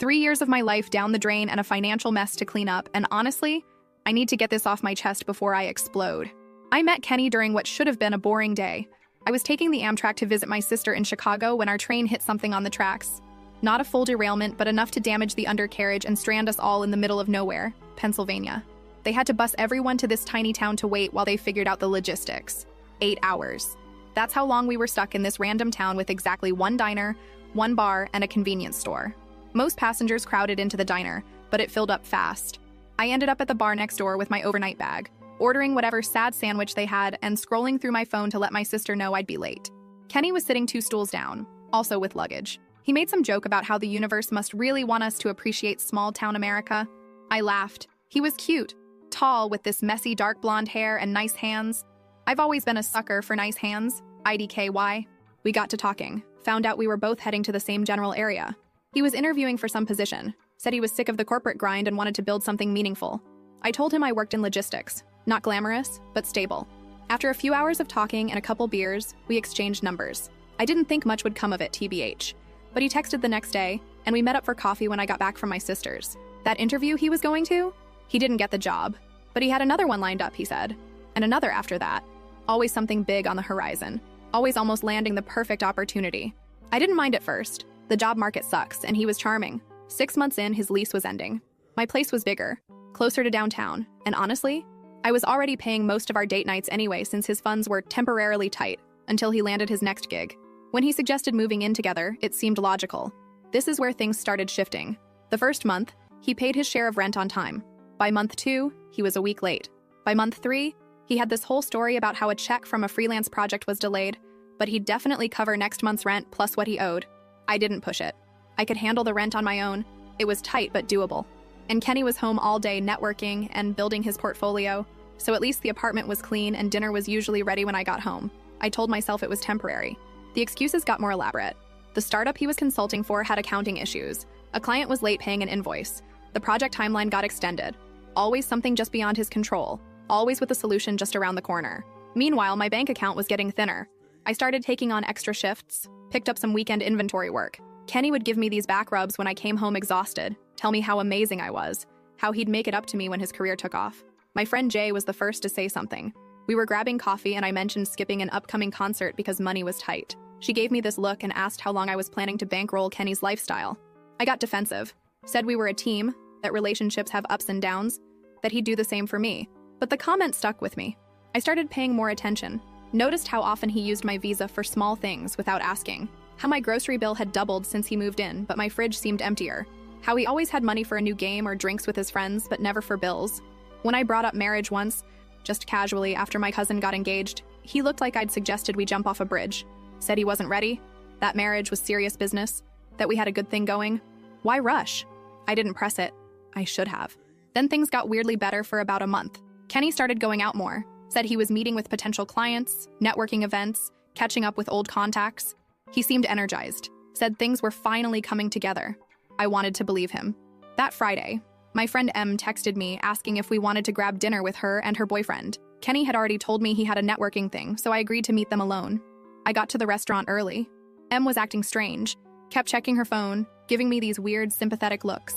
3 years of my life down the drain and a financial mess to clean up, and honestly, I need to get this off my chest before I explode. I met Kenny during what should have been a boring day. I was taking the Amtrak to visit my sister in Chicago when our train hit something on the tracks. Not a full derailment, but enough to damage the undercarriage and strand us all in the middle of nowhere, Pennsylvania. They had to bus everyone to this tiny town to wait while they figured out the logistics. 8 hours. That's how long we were stuck in this random town with exactly one diner, one bar, and a convenience store. Most passengers crowded into the diner, but it filled up fast. I ended up at the bar next door with my overnight bag, ordering whatever sad sandwich they had and scrolling through my phone to let my sister know I'd be late. Kenny was sitting 2 stools down, also with luggage. He made some joke about how the universe must really want us to appreciate small-town America. I laughed. He was cute, tall with this messy dark blonde hair and nice hands. I've always been a sucker for nice hands, IDKY. We got to talking, found out we were both heading to the same general area. He was interviewing for some position, said he was sick of the corporate grind and wanted to build something meaningful. I told him I worked in logistics, not glamorous, but stable. After a few hours of talking and a couple beers, we exchanged numbers. I didn't think much would come of it, TBH. But he texted the next day, and we met up for coffee when I got back from my sister's. That interview he was going to? He didn't get the job, but he had another one lined up, he said. And another after that. Always something big on the horizon. Always almost landing the perfect opportunity. I didn't mind at first. The job market sucks, and he was charming. 6 months in, his lease was ending. My place was bigger, closer to downtown, and honestly, I was already paying most of our date nights anyway since his funds were temporarily tight until he landed his next gig. When he suggested moving in together, it seemed logical. This is where things started shifting. The first month, he paid his share of rent on time. By month 2, he was a week late. By month 3, he had this whole story about how a check from a freelance project was delayed, but he'd definitely cover next month's rent plus what he owed. I didn't push it. I could handle the rent on my own. It was tight but doable. And Kenny was home all day networking and building his portfolio, so at least the apartment was clean and dinner was usually ready when I got home. I told myself it was temporary. The excuses got more elaborate. The startup he was consulting for had accounting issues. A client was late paying an invoice. The project timeline got extended. Always something just beyond his control. Always with a solution just around the corner. Meanwhile, my bank account was getting thinner. I started taking on extra shifts, picked up some weekend inventory work. Kenny would give me these back rubs when I came home exhausted, tell me how amazing I was, how he'd make it up to me when his career took off. My friend Jay was the first to say something. We were grabbing coffee and I mentioned skipping an upcoming concert because money was tight. She gave me this look and asked how long I was planning to bankroll Kenny's lifestyle. I got defensive, said we were a team, that relationships have ups and downs, that he'd do the same for me. But the comment stuck with me. I started paying more attention, noticed how often he used my Visa for small things without asking, how my grocery bill had doubled since he moved in, but my fridge seemed emptier, how he always had money for a new game or drinks with his friends, but never for bills. When I brought up marriage once, just casually after my cousin got engaged, he looked like I'd suggested we jump off a bridge, said he wasn't ready, that marriage was serious business, that we had a good thing going. Why rush? I didn't press it. I should have. Then things got weirdly better for about a month. Kenny started going out more, said he was meeting with potential clients, networking events, catching up with old contacts. He seemed energized, said things were finally coming together. I wanted to believe him. That Friday, my friend M texted me asking if we wanted to grab dinner with her and her boyfriend. Kenny had already told me he had a networking thing, so I agreed to meet them alone. I got to the restaurant early. M was acting strange, kept checking her phone, giving me these weird, sympathetic looks.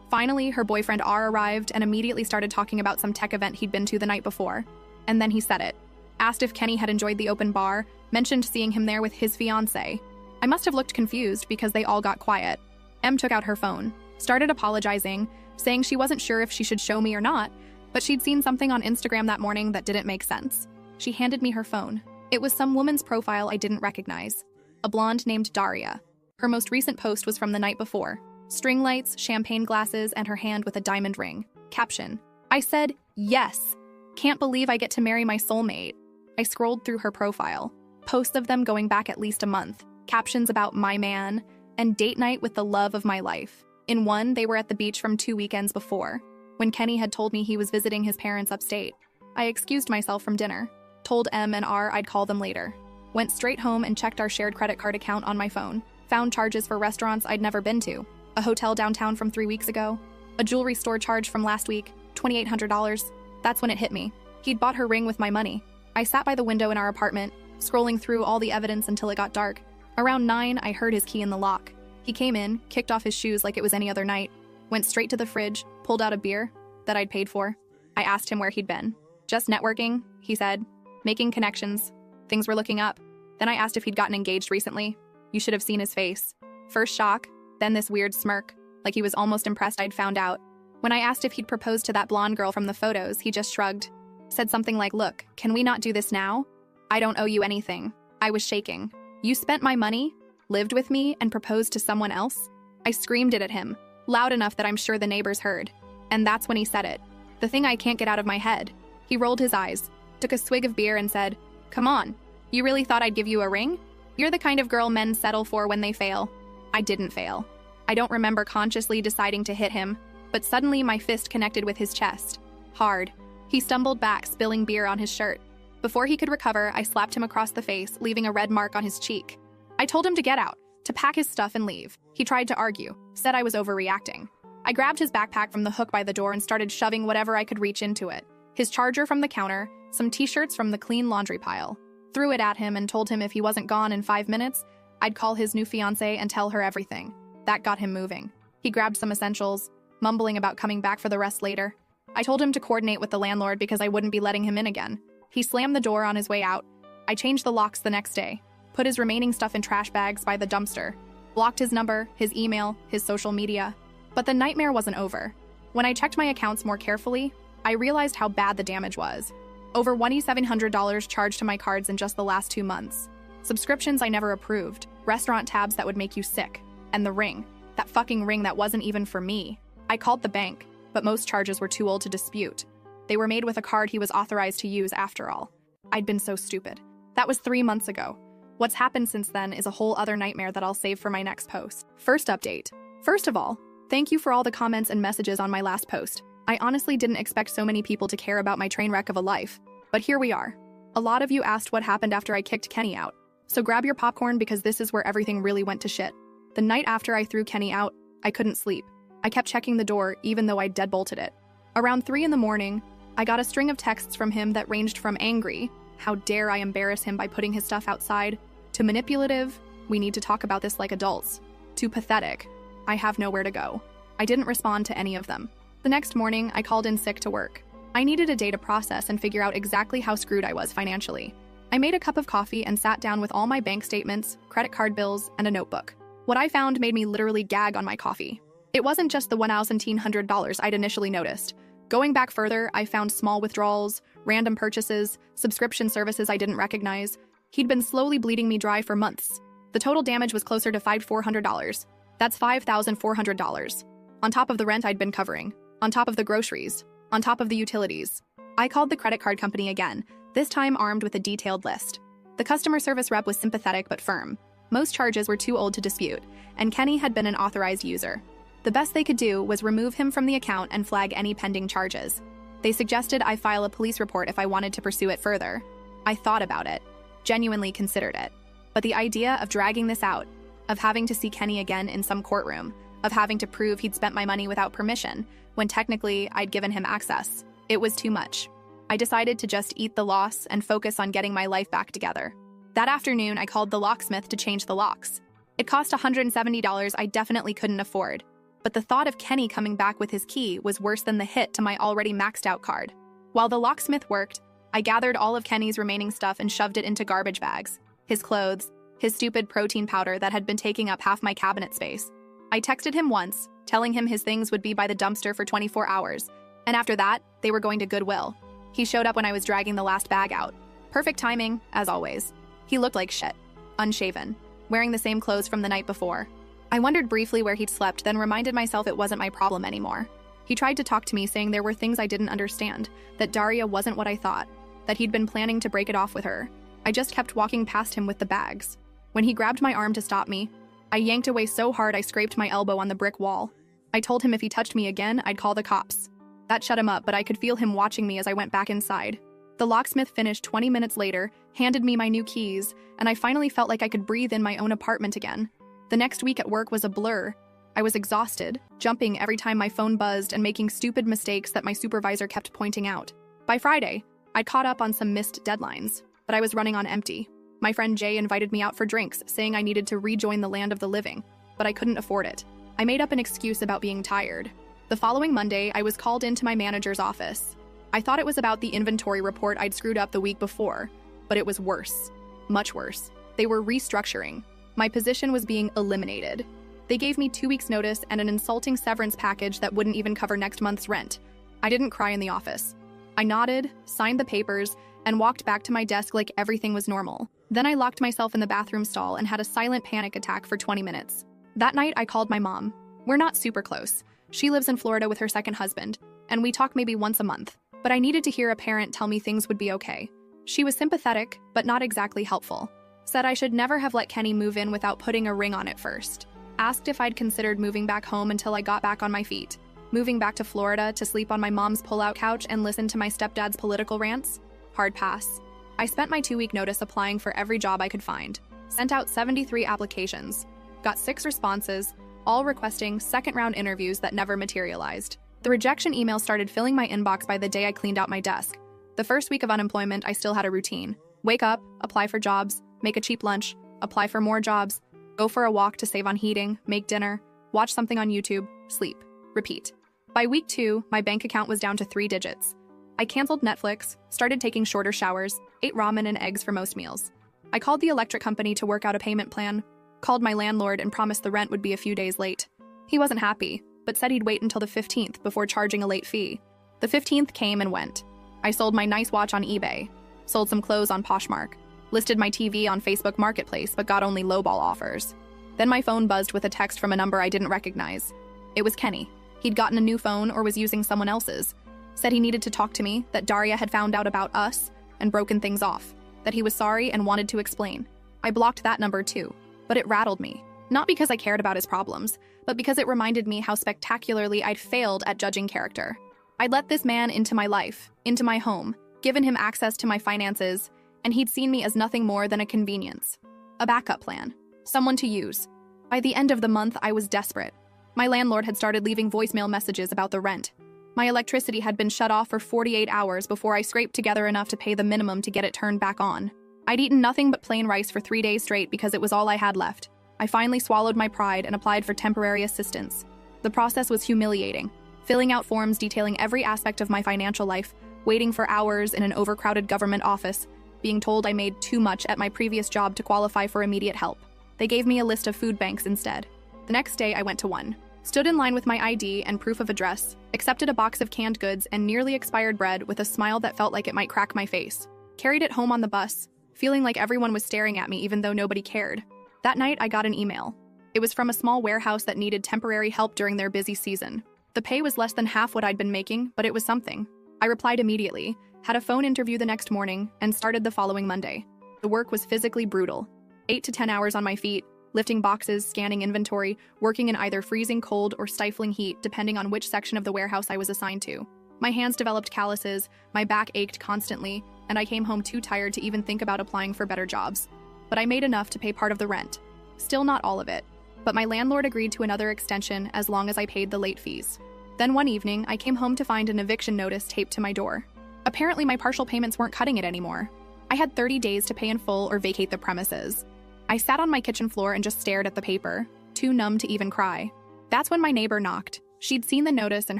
Finally, her boyfriend R arrived and immediately started talking about some tech event he'd been to the night before. And then he said it. Asked if Kenny had enjoyed the open bar, mentioned seeing him there with his fiancée. I must have looked confused because they all got quiet. M took out her phone, started apologizing, saying she wasn't sure if she should show me or not, but she'd seen something on Instagram that morning that didn't make sense. She handed me her phone. It was some woman's profile I didn't recognize. A blonde named Daria. Her most recent post was from the night before. String lights, champagne glasses, and her hand with a diamond ring. Caption. I said, yes. Can't believe I get to marry my soulmate. I scrolled through her profile. Posts of them going back at least a month. Captions about my man, and date night with the love of my life. In one, they were at the beach from 2 weekends before, when Kenny had told me he was visiting his parents upstate. I excused myself from dinner, told M and R I'd call them later. Went straight home and checked our shared credit card account on my phone. Found charges for restaurants I'd never been to. A hotel downtown from 3 weeks ago. A jewelry store charge from last week, $2,800. That's when it hit me. He'd bought her ring with my money. I sat by the window in our apartment, scrolling through all the evidence until it got dark. Around 9, I heard his key in the lock. He came in, kicked off his shoes like it was any other night, went straight to the fridge, pulled out a beer that I'd paid for. I asked him where he'd been. Just networking, he said. Making connections. Things were looking up. Then I asked if he'd gotten engaged recently. You should have seen his face. First shock, then this weird smirk, like he was almost impressed I'd found out. When I asked if he'd proposed to that blonde girl from the photos, he just shrugged. Said something like, "Look, can we not do this now? I don't owe you anything." I was shaking. "You spent my money, lived with me, and proposed to someone else?" I screamed it at him, loud enough that I'm sure the neighbors heard. And that's when he said it. The thing I can't get out of my head. He rolled his eyes, took a swig of beer and said, "Come on, you really thought I'd give you a ring? You're the kind of girl men settle for when they fail." I didn't fail. I don't remember consciously deciding to hit him, but suddenly my fist connected with his chest. Hard. He stumbled back, spilling beer on his shirt. Before he could recover, I slapped him across the face, leaving a red mark on his cheek. I told him to get out, to pack his stuff and leave. He tried to argue, said I was overreacting. I grabbed his backpack from the hook by the door and started shoving whatever I could reach into it. His charger from the counter, some t-shirts from the clean laundry pile. Threw it at him and told him if he wasn't gone in 5 minutes, I'd call his new fiancée and tell her everything. That got him moving. He grabbed some essentials, mumbling about coming back for the rest later. I told him to coordinate with the landlord because I wouldn't be letting him in again. He slammed the door on his way out. I changed the locks the next day, put his remaining stuff in trash bags by the dumpster, blocked his number, his email, his social media. But the nightmare wasn't over. When I checked my accounts more carefully, I realized how bad the damage was. Over $2,700 charged to my cards in just the last 2 months. Subscriptions I never approved, restaurant tabs that would make you sick, and the ring. That fucking ring that wasn't even for me. I called the bank, but most charges were too old to dispute. They were made with a card he was authorized to use after all. I'd been so stupid. That was 3 months ago. What's happened since then is a whole other nightmare that I'll save for my next post. First update. First of all, thank you for all the comments and messages on my last post. I honestly didn't expect so many people to care about my train wreck of a life. But here we are. A lot of you asked what happened after I kicked Kenny out. So grab your popcorn because this is where everything really went to shit. The night after I threw Kenny out, I couldn't sleep. I kept checking the door even though I deadbolted it. Around 3 in the morning, I got a string of texts from him that ranged from angry, how dare I embarrass him by putting his stuff outside, to manipulative, we need to talk about this like adults, to pathetic, I have nowhere to go. I didn't respond to any of them. The next morning, I called in sick to work. I needed a day to process and figure out exactly how screwed I was financially. I made a cup of coffee and sat down with all my bank statements, credit card bills, and a notebook. What I found made me literally gag on my coffee. It wasn't just the $1,900 I'd initially noticed. Going back further, I found small withdrawals, random purchases, subscription services I didn't recognize. He'd been slowly bleeding me dry for months. The total damage was closer to $5,400. That's $5,400. On top of the rent I'd been covering, on top of the groceries, on top of the utilities. I called the credit card company again, this time armed with a detailed list. The customer service rep was sympathetic but firm. Most charges were too old to dispute, and Kenny had been an authorized user. The best they could do was remove him from the account and flag any pending charges. They suggested I file a police report if I wanted to pursue it further. I thought about it, genuinely considered it. But the idea of dragging this out, of having to see Kenny again in some courtroom, of having to prove he'd spent my money without permission, when technically I'd given him access, it was too much. I decided to just eat the loss and focus on getting my life back together. That afternoon, I called the locksmith to change the locks. It cost $170 I definitely couldn't afford. But the thought of Kenny coming back with his key was worse than the hit to my already maxed out card. While the locksmith worked, I gathered all of Kenny's remaining stuff and shoved it into garbage bags. His clothes, his stupid protein powder that had been taking up half my cabinet space. I texted him once, telling him his things would be by the dumpster for 24 hours, and after that, they were going to Goodwill. He showed up when I was dragging the last bag out. Perfect timing, as always. He looked like shit, unshaven, wearing the same clothes from the night before. I wondered briefly where he'd slept, then reminded myself it wasn't my problem anymore. He tried to talk to me, saying there were things I didn't understand, that Daria wasn't what I thought, that he'd been planning to break it off with her. I just kept walking past him with the bags. When he grabbed my arm to stop me, I yanked away so hard I scraped my elbow on the brick wall. I told him if he touched me again, I'd call the cops. That shut him up, but I could feel him watching me as I went back inside. The locksmith finished 20 minutes later, handed me my new keys, and I finally felt like I could breathe in my own apartment again. The next week at work was a blur. I was exhausted, jumping every time my phone buzzed and making stupid mistakes that my supervisor kept pointing out. By Friday, I'd caught up on some missed deadlines, but I was running on empty. My friend Jay invited me out for drinks, saying I needed to rejoin the land of the living. but I couldn't afford it. I made up an excuse about being tired. The following Monday, I was called into my manager's office. I thought it was about the inventory report I'd screwed up the week before, but it was worse. Much worse. They were restructuring. My position was being eliminated. They gave me 2 weeks' notice and an insulting severance package that wouldn't even cover next month's rent. I didn't cry in the office. I nodded, signed the papers, and walked back to my desk like everything was normal. Then I locked myself in the bathroom stall and had a silent panic attack for 20 minutes. That night, I called my mom. We're not super close. She lives in Florida with her second husband, and we talk maybe once a month. But I needed to hear a parent tell me things would be okay. She was sympathetic, but not exactly helpful. Said I should never have let Kenny move in without putting a ring on it first. Asked if I'd considered moving back home until I got back on my feet. Moving back to Florida to sleep on my mom's pull-out couch and listen to my stepdad's political rants? Hard pass. I spent my 2-week notice applying for every job I could find. Sent out 73 applications. Got 6 responses, all requesting second-round interviews that never materialized. The rejection email started filling my inbox by the day I cleaned out my desk. The first week of unemployment, I still had a routine. Wake up, apply for jobs, make a cheap lunch, apply for more jobs, go for a walk to save on heating, make dinner, watch something on YouTube, sleep, repeat. By week 2, my bank account was down to 3 digits. I canceled Netflix, started taking shorter showers, ate ramen and eggs for most meals. I called the electric company to work out a payment plan, called my landlord and promised the rent would be a few days late. He wasn't happy, but said he'd wait until the 15th before charging a late fee. The 15th came and went. I sold my nice watch on eBay, sold some clothes on Poshmark, listed my TV on Facebook Marketplace but got only lowball offers. Then my phone buzzed with a text from a number I didn't recognize. It was Kenny. He'd gotten a new phone or was using someone else's. Said he needed to talk to me, that Daria had found out about us and broken things off, that he was sorry and wanted to explain. I blocked that number too, but it rattled me. Not because I cared about his problems, but because it reminded me how spectacularly I'd failed at judging character. I'd let this man into my life, into my home, given him access to my finances, and he'd seen me as nothing more than a convenience. A backup plan. Someone to use. By the end of the month, I was desperate. My landlord had started leaving voicemail messages about the rent. My electricity had been shut off for 48 hours before I scraped together enough to pay the minimum to get it turned back on. I'd eaten nothing but plain rice for 3 days straight because it was all I had left. I finally swallowed my pride and applied for temporary assistance. The process was humiliating. Filling out forms detailing every aspect of my financial life, waiting for hours in an overcrowded government office, being told I made too much at my previous job to qualify for immediate help. They gave me a list of food banks instead. The next day, I went to one. Stood in line with my ID and proof of address, accepted a box of canned goods and nearly expired bread with a smile that felt like it might crack my face. Carried it home on the bus, feeling like everyone was staring at me even though nobody cared. That night, I got an email. It was from a small warehouse that needed temporary help during their busy season. The pay was less than half what I'd been making, but it was something. I replied immediately, had a phone interview the next morning, and started the following Monday. The work was physically brutal. 8 to 10 hours on my feet, lifting boxes, scanning inventory, working in either freezing cold or stifling heat depending on which section of the warehouse I was assigned to. My hands developed calluses, my back ached constantly, and I came home too tired to even think about applying for better jobs. But I made enough to pay part of the rent. Still not all of it. But my landlord agreed to another extension as long as I paid the late fees. Then one evening, I came home to find an eviction notice taped to my door. Apparently my partial payments weren't cutting it anymore. I had 30 days to pay in full or vacate the premises. I sat on my kitchen floor and just stared at the paper, too numb to even cry. That's when my neighbor knocked. She'd seen the notice and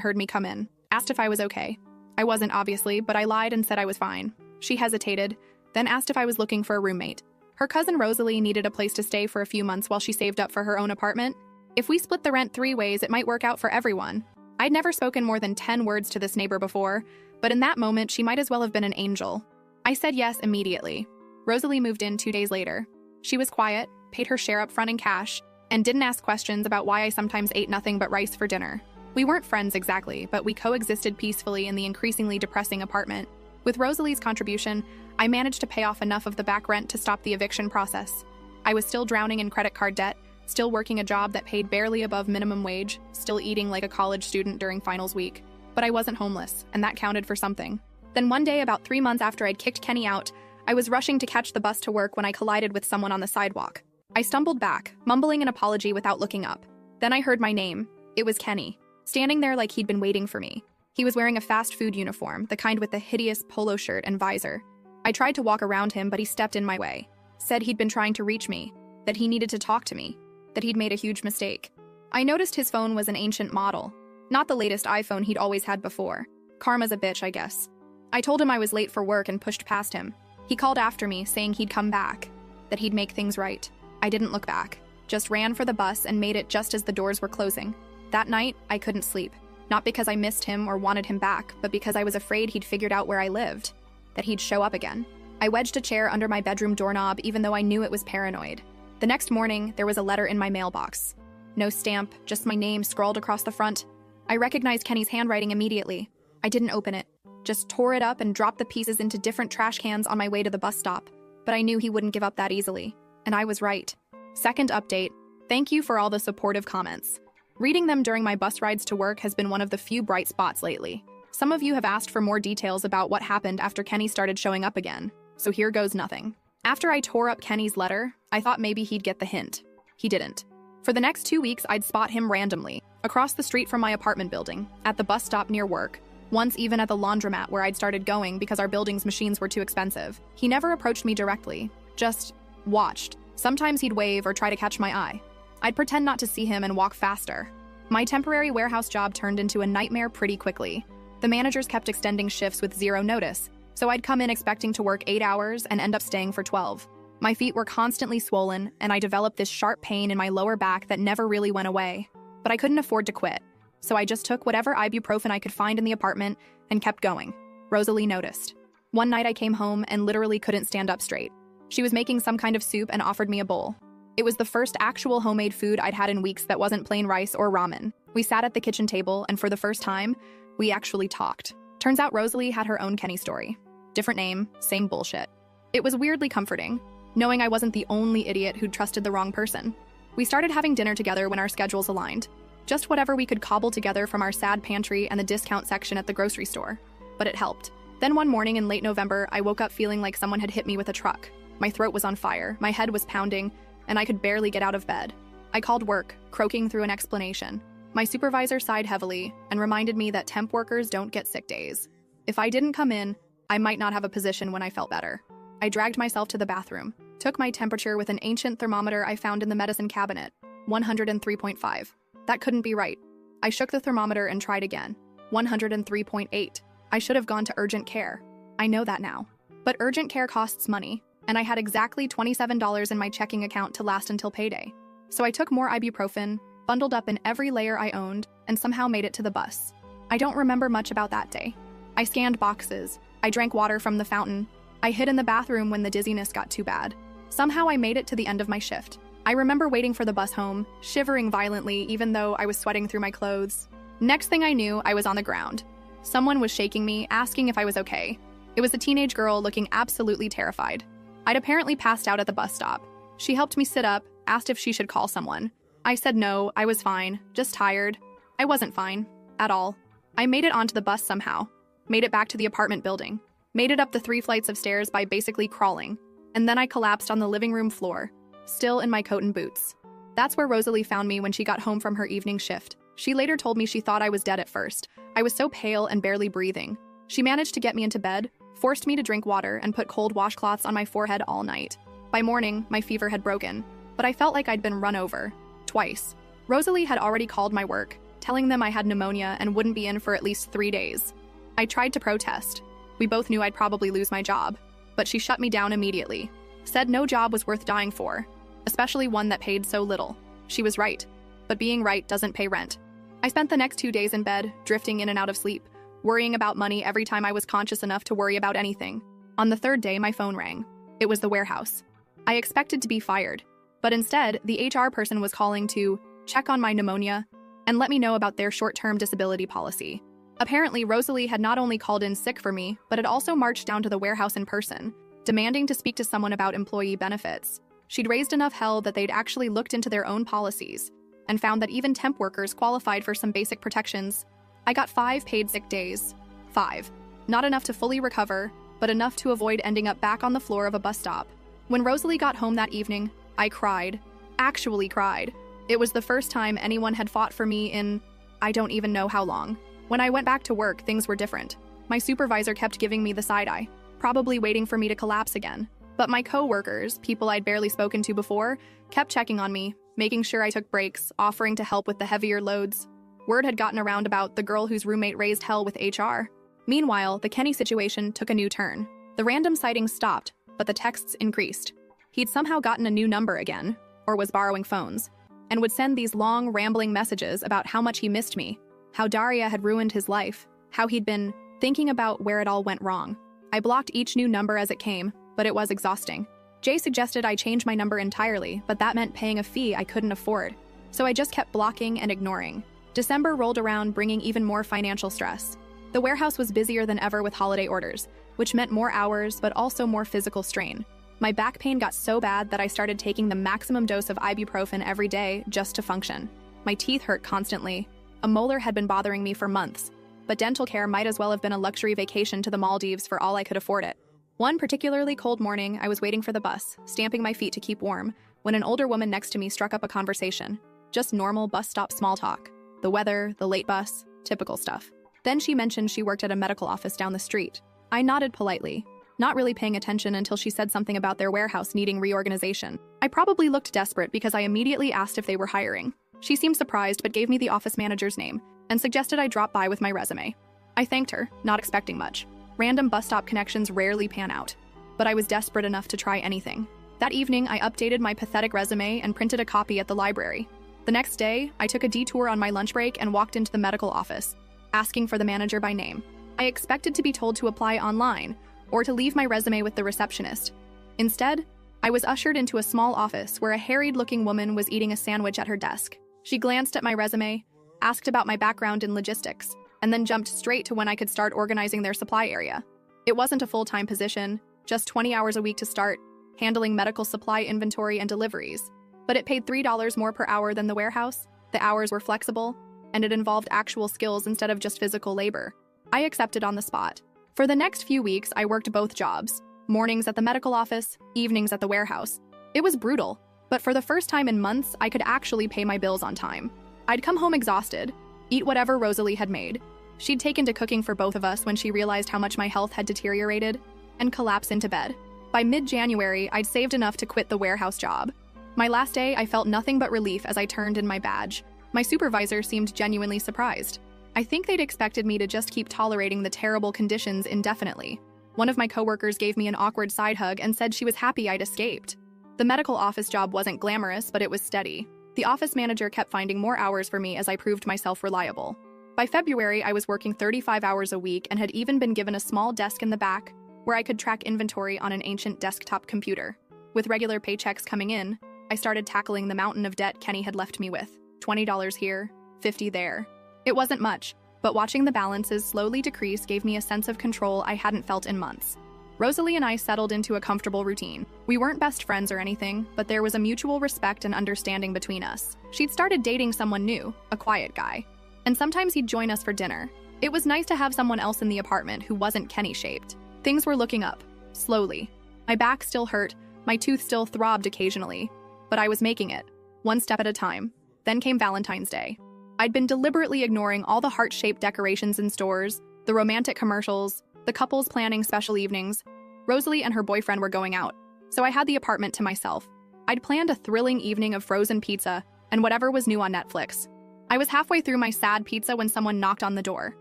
heard me come in, asked if I was okay. I wasn't, obviously, but I lied and said I was fine. She hesitated, then asked if I was looking for a roommate. Her cousin Rosalie needed a place to stay for a few months while she saved up for her own apartment. If we split the rent 3 ways, it might work out for everyone. I'd never spoken more than 10 words to this neighbor before, but in that moment, she might as well have been an angel. I said yes immediately. Rosalie moved in 2 days later. She was quiet, paid her share up front in cash, and didn't ask questions about why I sometimes ate nothing but rice for dinner. We weren't friends exactly, but we coexisted peacefully in the increasingly depressing apartment. With Rosalie's contribution, I managed to pay off enough of the back rent to stop the eviction process. I was still drowning in credit card debt, still working a job that paid barely above minimum wage, still eating like a college student during finals week. But I wasn't homeless, and that counted for something. Then one day, about 3 months after I'd kicked Kenny out, I was rushing to catch the bus to work when I collided with someone on the sidewalk. I stumbled back, mumbling an apology without looking up. Then I heard my name. It was Kenny, standing there like he'd been waiting for me. He was wearing a fast food uniform, the kind with the hideous polo shirt and visor. I tried to walk around him, but he stepped in my way. Said he'd been trying to reach me, that he needed to talk to me. that he'd made a huge mistake. I noticed his phone was an ancient model, not the latest iPhone he'd always had before. Karma's a bitch, I guess. I told him I was late for work and pushed past him. He called after me, saying he'd come back, that he'd make things right. I didn't look back, just ran for the bus and made it just as the doors were closing. That night, I couldn't sleep. Not because I missed him or wanted him back, but because I was afraid he'd figured out where I lived, that he'd show up again. I wedged a chair under my bedroom doorknob even though I knew it was paranoid. The next morning, there was a letter in my mailbox. No stamp, just my name scrawled across the front. I recognized Kenny's handwriting immediately. I didn't open it, just tore it up and dropped the pieces into different trash cans on my way to the bus stop. But I knew he wouldn't give up that easily. And I was right. Second update. Thank you for all the supportive comments. Reading them during my bus rides to work has been one of the few bright spots lately. Some of you have asked for more details about what happened after Kenny started showing up again. So here goes nothing. After I tore up Kenny's letter, I thought maybe he'd get the hint. He didn't. For the next 2 weeks, I'd spot him randomly, across the street from my apartment building, at the bus stop near work, once even at the laundromat where I'd started going because our building's machines were too expensive. He never approached me directly, just watched. Sometimes he'd wave or try to catch my eye. I'd pretend not to see him and walk faster. My temporary warehouse job turned into a nightmare pretty quickly. The managers kept extending shifts with zero notice, so I'd come in expecting to work 8 hours and end up staying for 12. My feet were constantly swollen, and I developed this sharp pain in my lower back that never really went away. But I couldn't afford to quit, so I just took whatever ibuprofen I could find in the apartment and kept going. Rosalie noticed. One night I came home and literally couldn't stand up straight. She was making some kind of soup and offered me a bowl. It was the first actual homemade food I'd had in weeks that wasn't plain rice or ramen. We sat at the kitchen table, and for the first time, we actually talked. Turns out Rosalie had her own Kenny story. Different name, same bullshit. It was weirdly comforting, knowing I wasn't the only idiot who'd trusted the wrong person. We started having dinner together when our schedules aligned. Just whatever we could cobble together from our sad pantry and the discount section at the grocery store. But it helped. Then one morning in late November, I woke up feeling like someone had hit me with a truck. My throat was on fire, my head was pounding, and I could barely get out of bed. I called work, croaking through an explanation. My supervisor sighed heavily and reminded me that temp workers don't get sick days. If I didn't come in, I might not have a position when I felt better. I dragged myself to the bathroom, took my temperature with an ancient thermometer I found in the medicine cabinet, 103.5. That couldn't be right. I shook the thermometer and tried again, 103.8. I should have gone to urgent care. I know that now. But urgent care costs money, and I had exactly $27 in my checking account to last until payday. So I took more ibuprofen, bundled up in every layer I owned, and somehow made it to the bus. I don't remember much about that day. I scanned boxes. I drank water from the fountain. I hid in the bathroom when the dizziness got too bad. Somehow I made it to the end of my shift. I remember waiting for the bus home, shivering violently even though I was sweating through my clothes. Next thing I knew, I was on the ground. Someone was shaking me, asking if I was okay. It was a teenage girl looking absolutely terrified. I'd apparently passed out at the bus stop. She helped me sit up, asked if she should call someone. I said no, I was fine, just tired. I wasn't fine, at all. I made it onto the bus somehow. Made it back to the apartment building. Made it up the 3 flights of stairs by basically crawling. And then I collapsed on the living room floor, still in my coat and boots. That's where Rosalie found me when she got home from her evening shift. She later told me she thought I was dead at first. I was so pale and barely breathing. She managed to get me into bed, forced me to drink water, and put cold washcloths on my forehead all night. By morning, my fever had broken, but I felt like I'd been run over. Twice. Rosalie had already called my work, telling them I had pneumonia and wouldn't be in for at least 3 days. I tried to protest. We both knew I'd probably lose my job, but she shut me down immediately. Said no job was worth dying for, especially one that paid so little. She was right, but being right doesn't pay rent. I spent the next 2 days in bed, drifting in and out of sleep, worrying about money every time I was conscious enough to worry about anything. On the 3rd day, my phone rang. It was the warehouse. I expected to be fired, but instead, the HR person was calling to check on my pneumonia and let me know about their short-term disability policy. Apparently, Rosalie had not only called in sick for me, but had also marched down to the warehouse in person, demanding to speak to someone about employee benefits. She'd raised enough hell that they'd actually looked into their own policies and found that even temp workers qualified for some basic protections. I got 5 paid sick days. 5. Not enough to fully recover, but enough to avoid ending up back on the floor of a bus stop. When Rosalie got home that evening, I cried. Actually cried. It was the first time anyone had fought for me in, I don't even know how long. When I went back to work, things were different. My supervisor kept giving me the side eye, probably waiting for me to collapse again. But my co-workers, people I'd barely spoken to before, kept checking on me, making sure I took breaks, offering to help with the heavier loads. Word had gotten around about the girl whose roommate raised hell with HR. Meanwhile, the Kenny situation took a new turn. The random sightings stopped, but the texts increased. He'd somehow gotten a new number again, or was borrowing phones, and would send these long, rambling messages about how much he missed me, how Daria had ruined his life, how he'd been thinking about where it all went wrong. I blocked each new number as it came, but it was exhausting. Jay suggested I change my number entirely, but that meant paying a fee I couldn't afford. So I just kept blocking and ignoring. December rolled around, bringing even more financial stress. The warehouse was busier than ever with holiday orders, which meant more hours, but also more physical strain. My back pain got so bad that I started taking the maximum dose of ibuprofen every day just to function. My teeth hurt constantly. A molar had been bothering me for months, but dental care might as well have been a luxury vacation to the Maldives for all I could afford it. One particularly cold morning, I was waiting for the bus, stamping my feet to keep warm, when an older woman next to me struck up a conversation. Just normal bus stop small talk. The weather, the late bus, typical stuff. Then she mentioned she worked at a medical office down the street. I nodded politely, not really paying attention until she said something about their warehouse needing reorganization. I probably looked desperate because I immediately asked if they were hiring. She seemed surprised but gave me the office manager's name and suggested I drop by with my resume. I thanked her, not expecting much. Random bus stop connections rarely pan out, but I was desperate enough to try anything. That evening, I updated my pathetic resume and printed a copy at the library. The next day, I took a detour on my lunch break and walked into the medical office, asking for the manager by name. I expected to be told to apply online or to leave my resume with the receptionist. Instead, I was ushered into a small office where a harried-looking woman was eating a sandwich at her desk. She glanced at my resume, asked about my background in logistics, and then jumped straight to when I could start organizing their supply area. It wasn't a full-time position, just 20 hours a week to start, handling medical supply inventory and deliveries. But it paid $3 more per hour than the warehouse, the hours were flexible, and it involved actual skills instead of just physical labor. I accepted on the spot. For the next few weeks, I worked both jobs, mornings at the medical office, evenings at the warehouse. It was brutal, but for the first time in months, I could actually pay my bills on time. I'd come home exhausted, eat whatever Rosalie had made. She'd taken to cooking for both of us when she realized how much my health had deteriorated, and collapse into bed. By mid-January, I'd saved enough to quit the warehouse job. My last day, I felt nothing but relief as I turned in my badge. My supervisor seemed genuinely surprised. I think they'd expected me to just keep tolerating the terrible conditions indefinitely. One of my coworkers gave me an awkward side hug and said she was happy I'd escaped. The medical office job wasn't glamorous, but it was steady. The office manager kept finding more hours for me as I proved myself reliable. By February, I was working 35 hours a week and had even been given a small desk in the back where I could track inventory on an ancient desktop computer. With regular paychecks coming in, I started tackling the mountain of debt Kenny had left me with. $20 here, $50 there. It wasn't much, but watching the balances slowly decrease gave me a sense of control I hadn't felt in months. Rosalie and I settled into a comfortable routine. We weren't best friends or anything, but there was a mutual respect and understanding between us. She'd started dating someone new, a quiet guy, and sometimes he'd join us for dinner. It was nice to have someone else in the apartment who wasn't Kenny-shaped. Things were looking up, slowly. My back still hurt, my tooth still throbbed occasionally, but I was making it, one step at a time. Then came Valentine's Day. I'd been deliberately ignoring all the heart-shaped decorations in stores, the romantic commercials, the couples planning special evenings. Rosalie and her boyfriend were going out, so I had the apartment to myself. I'd planned a thrilling evening of frozen pizza and whatever was new on Netflix. I was halfway through my sad pizza when someone knocked on the door.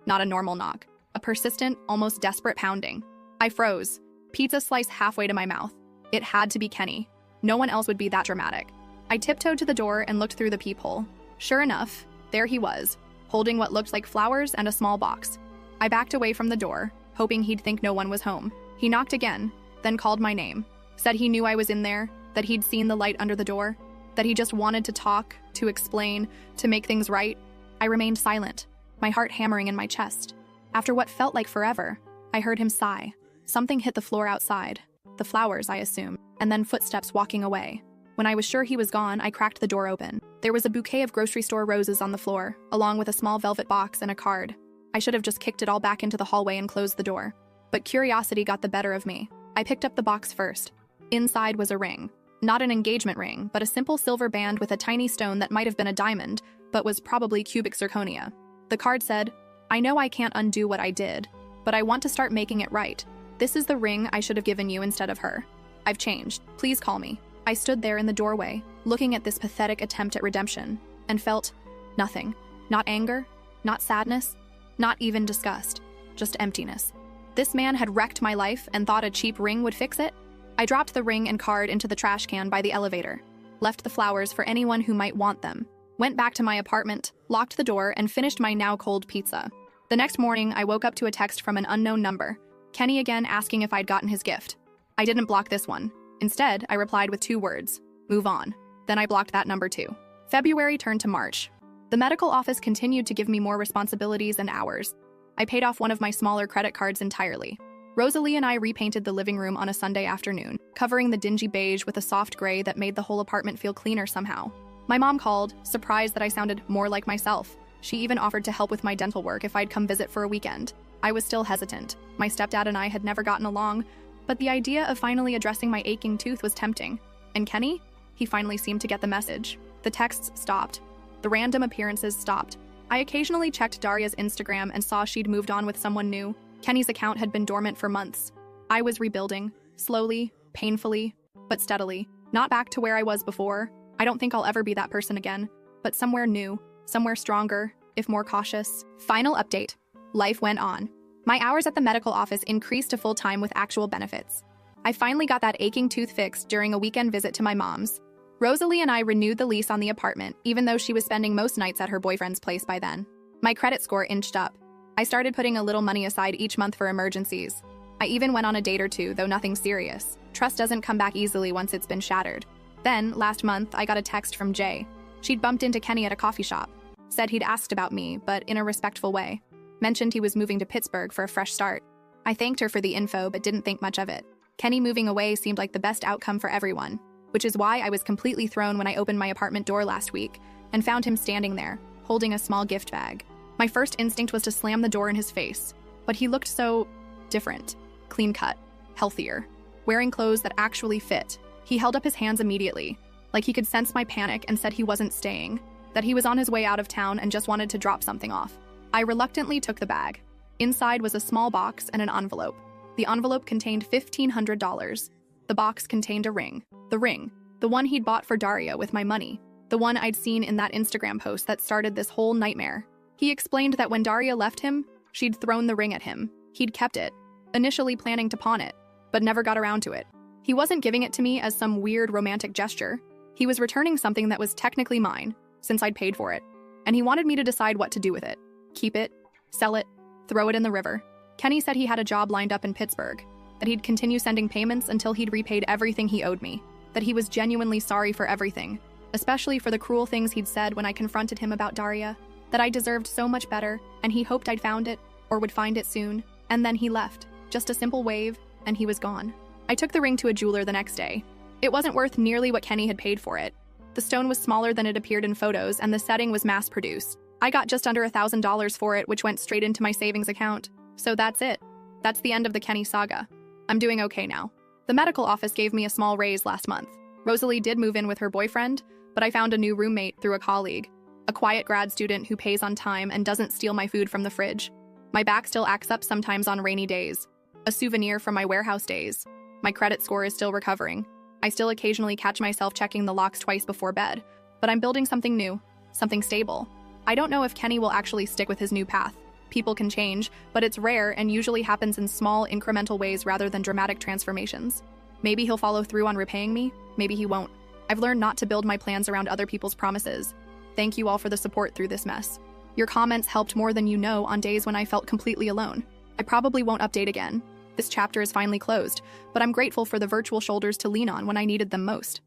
Not a normal knock, a persistent, almost desperate pounding. I froze, pizza slice halfway to my mouth. It had to be Kenny. No one else would be that dramatic. I tiptoed to the door and looked through the peephole. Sure enough, there he was, holding what looked like flowers and a small box. I backed away from the door, hoping he'd think no one was home. He knocked again, then called my name, said he knew I was in there, that he'd seen the light under the door, that he just wanted to talk, to explain, to make things right. I remained silent, my heart hammering in my chest. After what felt like forever, I heard him sigh. Something hit the floor outside. The flowers, I assumed, and then footsteps walking away. When I was sure he was gone, I cracked the door open. There was a bouquet of grocery store roses on the floor, along with a small velvet box and a card. I should have just kicked it all back into the hallway and closed the door. But curiosity got the better of me. I picked up the box first. Inside was a ring. Not an engagement ring, but a simple silver band with a tiny stone that might have been a diamond, but was probably cubic zirconia. The card said, "I know I can't undo what I did, but I want to start making it right. This is the ring I should have given you instead of her. I've changed. Please call me." I stood there in the doorway, looking at this pathetic attempt at redemption, and felt nothing. Not anger, not sadness, not even disgust, just emptiness. This man had wrecked my life and thought a cheap ring would fix it? I dropped the ring and card into the trash can by the elevator, left the flowers for anyone who might want them, went back to my apartment, locked the door, and finished my now-cold pizza. The next morning, I woke up to a text from an unknown number, Kenny again asking if I'd gotten his gift. I didn't block this one. Instead, I replied with 2 words, move on. Then I blocked that number too. February turned to March. The medical office continued to give me more responsibilities and hours. I paid off one of my smaller credit cards entirely. Rosalie and I repainted the living room on a Sunday afternoon, covering the dingy beige with a soft gray that made the whole apartment feel cleaner somehow. My mom called, surprised that I sounded more like myself. She even offered to help with my dental work if I'd come visit for a weekend. I was still hesitant. My stepdad and I had never gotten along, but the idea of finally addressing my aching tooth was tempting. And Kenny? He finally seemed to get the message. The texts stopped. The random appearances stopped. I occasionally checked Daria's Instagram and saw she'd moved on with someone new. Kenny's account had been dormant for months. I was rebuilding, slowly, painfully, but steadily. Not back to where I was before. I don't think I'll ever be that person again, but somewhere new, somewhere stronger, if more cautious. Final update. Life went on. My hours at the medical office increased to full-time with actual benefits. I finally got that aching tooth fixed during a weekend visit to my mom's. Rosalie and I renewed the lease on the apartment, even though she was spending most nights at her boyfriend's place by then. My credit score inched up. I started putting a little money aside each month for emergencies. I even went on a date or two, though nothing serious. Trust doesn't come back easily once it's been shattered. Then, last month, I got a text from Jay. She'd bumped into Kenny at a coffee shop. Said he'd asked about me, but in a respectful way. Mentioned he was moving to Pittsburgh for a fresh start. I thanked her for the info, but didn't think much of it. Kenny moving away seemed like the best outcome for everyone, which is why I was completely thrown when I opened my apartment door last week and found him standing there, holding a small gift bag. My first instinct was to slam the door in his face, but he looked so different, clean-cut, healthier, wearing clothes that actually fit. He held up his hands immediately, like he could sense my panic and said he wasn't staying, that he was on his way out of town and just wanted to drop something off. I reluctantly took the bag. Inside was a small box and an envelope. The envelope contained $1,500. The box contained a ring. The ring. The one he'd bought for Daria with my money. The one I'd seen in that Instagram post that started this whole nightmare. He explained that when Daria left him, she'd thrown the ring at him. He'd kept it, initially planning to pawn it, but never got around to it. He wasn't giving it to me as some weird romantic gesture. He was returning something that was technically mine, since I'd paid for it. And he wanted me to decide what to do with it. Keep it, sell it, throw it in the river. Kenny said he had a job lined up in Pittsburgh, that he'd continue sending payments until he'd repaid everything he owed me, that he was genuinely sorry for everything, especially for the cruel things he'd said when I confronted him about Daria, that I deserved so much better, and he hoped I'd found it, or would find it soon, and then he left. Just a simple wave, and he was gone. I took the ring to a jeweler the next day. It wasn't worth nearly what Kenny had paid for it. The stone was smaller than it appeared in photos, and the setting was mass-produced. I got just under $1,000 for it, which went straight into my savings account. So that's it. That's the end of the Kenny saga. I'm doing okay now. The medical office gave me a small raise last month. Rosalie did move in with her boyfriend, but I found a new roommate through a colleague, a quiet grad student who pays on time and doesn't steal my food from the fridge. My back still acts up sometimes on rainy days, a souvenir from my warehouse days. My credit score is still recovering. I still occasionally catch myself checking the locks twice before bed, but I'm building something new, something stable. I don't know if Kenny will actually stick with his new path. People can change, but it's rare and usually happens in small, incremental ways rather than dramatic transformations. Maybe he'll follow through on repaying me, maybe he won't. I've learned not to build my plans around other people's promises. Thank you all for the support through this mess. Your comments helped more than you know on days when I felt completely alone. I probably won't update again. This chapter is finally closed, but I'm grateful for the virtual shoulders to lean on when I needed them most.